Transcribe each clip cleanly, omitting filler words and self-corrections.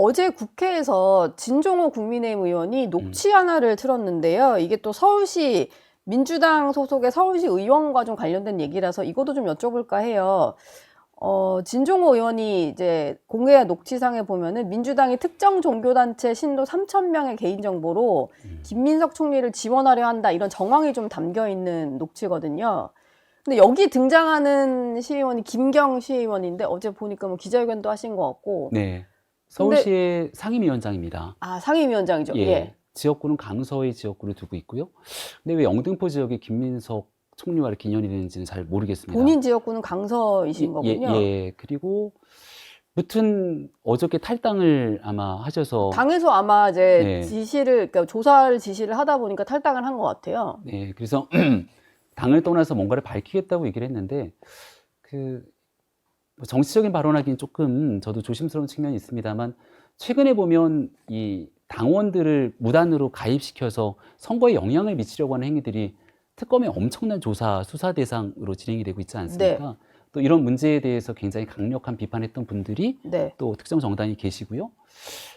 어제 국회에서 진종호 국민의힘 의원이 녹취 하나를 틀었는데요. 이게 또 서울시 민주당 소속의 서울시 의원과 좀 관련된 얘기라서 이것도 좀 여쭤볼까 해요. 진종호 의원이 이제 공개한 녹취상에 보면은 민주당이 특정 종교단체 신도 3,000명의 개인정보로 김민석 총리를 지원하려 한다, 이런 정황이 좀 담겨 있는 녹취거든요. 근데 여기 등장하는 시의원이 김경 시의원인데 어제 보니까 뭐 기자회견도 하신 것 같고. 네. 근데 서울시의 상임위원장입니다. 상임위원장이죠. 예. 예. 지역구는 강서의 지역구를 두고 있고요. 근데 왜 영등포 지역에 김민석 총리와 이렇게 인연이 되는지는 잘 모르겠습니다. 본인 지역구는 강서이신 거군요. 예. 그리고 무튼 어저께 탈당을 아마 하셔서 당에서 아마 이제 네. 그러니까 조사를 지시를 하다 보니까 탈당을 한 것 같아요. 네. 그래서 당을 떠나서 뭔가를 밝히겠다고 얘기를 했는데 뭐 정치적인 발언하기는 조금 저도 조심스러운 측면이 있습니다만, 최근에 보면 이 당원들을 무단으로 가입시켜서 선거에 영향을 미치려고 하는 행위들이 특검의 엄청난 조사, 수사 대상으로 진행이 되고 있지 않습니까? 또 이런 문제에 대해서 굉장히 강력한 비판했던 분들이 또 특정 정당이 계시고요.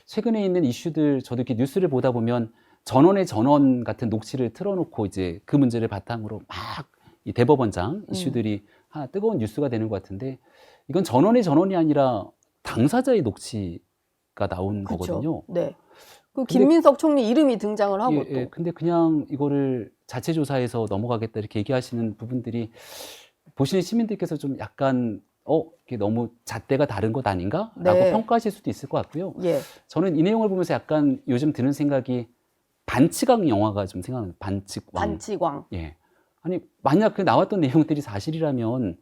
최근에 있는 이슈들, 저도 이렇게 뉴스를 보다 보면 전원의 전원 같은 녹취를 틀어놓고 이제 그 문제를 바탕으로 막 이 대법원장 이슈들이 하나 뜨거운 뉴스가 되는 것 같은데, 이건 전원의 전원이 아니라 당사자의 녹취가 나온 거거든요. 네. 그 김민석 총리 이름이 등장을 하고 또. 근데 그냥 이거를 자체 조사해서 넘어가겠다 이렇게 얘기하시는 부분들이 보시는 시민들께서 좀 약간 이게 너무 잣대가 다른 것 아닌가? 라고 평가하실 수도 있을 것 같고요. 저는 이 내용을 보면서 약간 요즘 드는 생각이 반치광 영화가 좀 생각납니다. 반치광. 예. 아니, 만약 그 나왔던 내용들이 사실이라면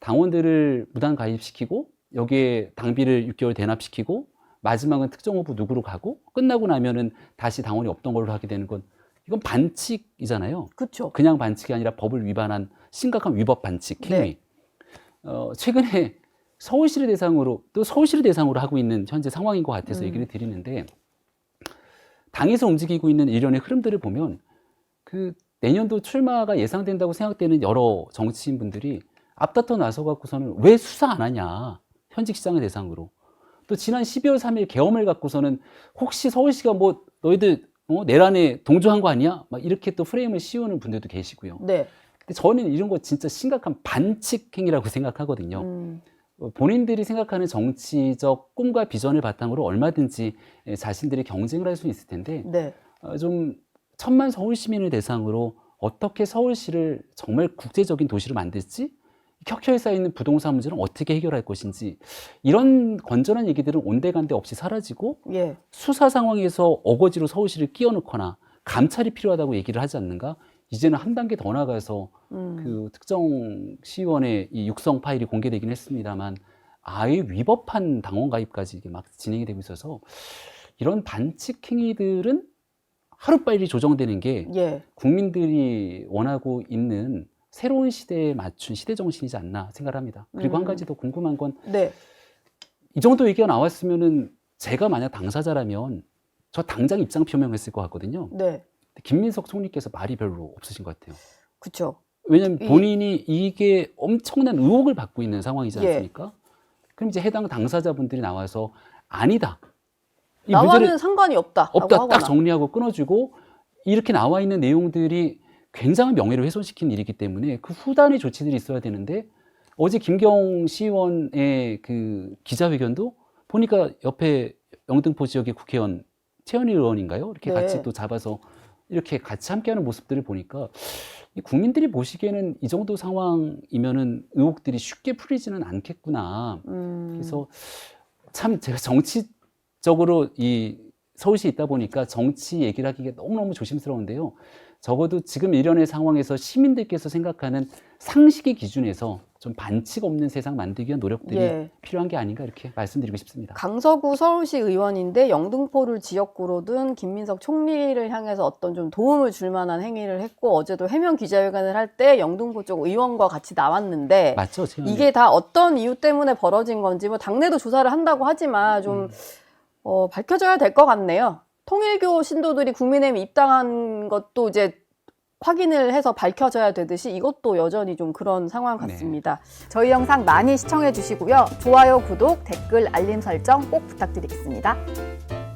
당원들을 무단 가입시키고 여기에 당비를 6개월 대납시키고 마지막은 특정 후보 누구로 가고 끝나고 나면은 다시 당원이 없던 걸로 하게 되는 건, 이건 반칙이잖아요. 그렇죠. 그냥 반칙이 아니라 법을 위반한 심각한 위법 반칙 행위. 최근에 서울시를 대상으로 하고 있는 현재 상황인 것 같아서 얘기를 드리는데, 당에서 움직이고 있는 일련의 흐름들을 보면 내년도 출마가 예상된다고 생각되는 여러 정치인분들이 앞다퉈 나서 갖고서는 왜 수사 안 하냐, 현직 시장을 대상으로. 또 지난 12월 3일 계엄을 갖고서는 혹시 서울시가 뭐 너희들 내란에 동조한 거 아니야? 막 이렇게 또 프레임을 씌우는 분들도 계시고요. 근데 저는 이런 거 진짜 심각한 반칙 행위라고 생각하거든요. 본인들이 생각하는 정치적 꿈과 비전을 바탕으로 얼마든지 자신들이 경쟁을 할 수 있을 텐데, 좀 천만 서울 시민을 대상으로 어떻게 서울시를 정말 국제적인 도시로 만들지, 켜켜이 쌓여있는 부동산 문제는 어떻게 해결할 것인지, 이런 건전한 얘기들은 온데간데 없이 사라지고 수사 상황에서 어거지로 서울시를 끼워넣거나 감찰이 필요하다고 얘기를 하지 않는가? 이제는 한 단계 더 나가서 그 특정 시의원의 이 육성 파일이 공개되긴 했습니다만 아예 위법한 당원 가입까지 이게 막 진행이 되고 있어서, 이런 반칙 행위들은 하루빨리 조정되는 게 국민들이 원하고 있는 새로운 시대에 맞춘 시대 정신이지 않나 생각을 합니다. 그리고 한 가지 더 궁금한 건, 이 정도 얘기가 나왔으면은 제가 만약 당사자라면 저 당장 입장 표명했을 것 같거든요. 김민석 총리께서 말이 별로 없으신 것 같아요. 그렇죠. 왜냐하면 본인이 이게 엄청난 의혹을 받고 있는 상황이지 않습니까? 그럼 이제 해당 당사자분들이 나와서 아니다, 이 나와는 상관이 없다 딱 정리하고 끊어주고, 이렇게 나와 있는 내용들이 굉장한 명예를 훼손시키는 일이기 때문에 그 후단의 조치들이 있어야 되는데, 어제 김경 시의원의 그 기자회견도 보니까 옆에 영등포 지역의 국회의원 최현희 의원인가요? 이렇게 같이 또 잡아서 이렇게 같이 함께하는 모습들을 보니까 국민들이 보시기에는 이 정도 상황이면은 의혹들이 쉽게 풀리지는 않겠구나. 그래서 참 제가 정치적으로 이 서울시에 있다 보니까 정치 얘기를 하기가 너무너무 조심스러운데요. 적어도 지금 일련의 상황에서 시민들께서 생각하는 상식의 기준에서 좀 반칙 없는 세상 만들기 위한 노력들이 필요한 게 아닌가, 이렇게 말씀드리고 싶습니다. 강서구 서울시 의원인데 영등포를 지역구로 둔 김민석 총리를 향해서 어떤 좀 도움을 줄 만한 행위를 했고, 어제도 해명 기자회견을 할 때 영등포 쪽 의원과 같이 나왔는데, 맞죠? 이게 다 어떤 이유 때문에 벌어진 건지, 뭐 당내도 조사를 한다고 하지만 좀 밝혀져야 될 것 같네요. 통일교 신도들이 국민의힘에 입당한 것도 이제 확인을 해서 밝혀져야 되듯이 이것도 여전히 좀 그런 상황 같습니다. 저희 영상 많이 시청해 주시고요. 좋아요, 구독, 댓글, 알림 설정 꼭 부탁드리겠습니다.